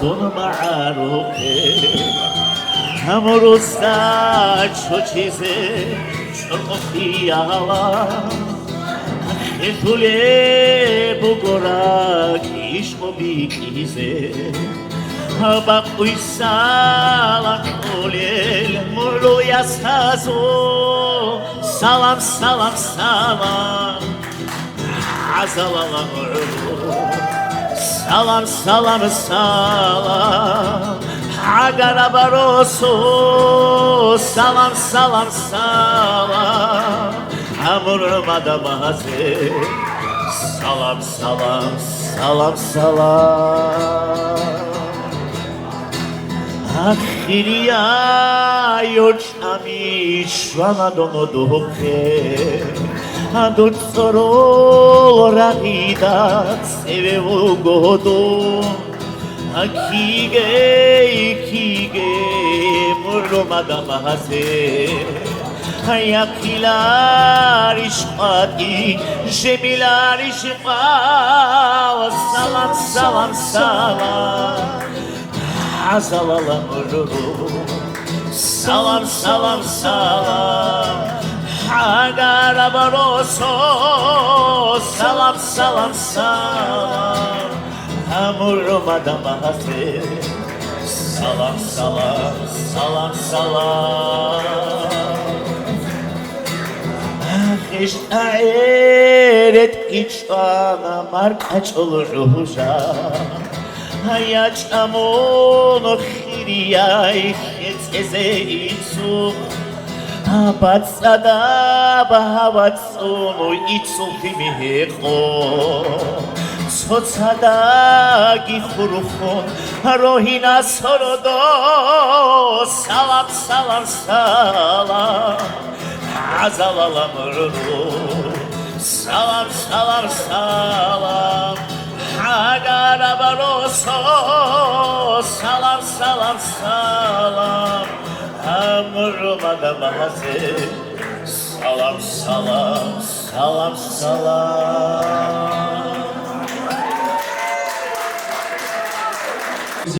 دون معروفه همروزا چو چیزه چو خیالا خیتوله بگورا کیشمو بیکیزه با قویسالا کولل مولو یاسازو سلام سلام سلام عزالا مرلو سلام سلام سلام Agara baroso salam salam salam Amuruma da maze salam salam salam salam Akhiriya yochami shwana dono doke Adot soro rahidat sevevo godon Kige murmada maze Ayakilar işmati Jemilar işma Salam salam salam Azalala murru Salam salam salam Agara baroso Salam salam salam Amuruma da maze Salam salam salam salam Ahish aeret içana markaç olur ruja Hayaç amono khiriyay khetseze itsu Abatsada bahavatsuno itsu fimiheqo Sotsada gihurufon rohina sorodo salam salam salam azalala murru salam salam salam agara baroso salam salam salam amuruma da maze salam salam salam salam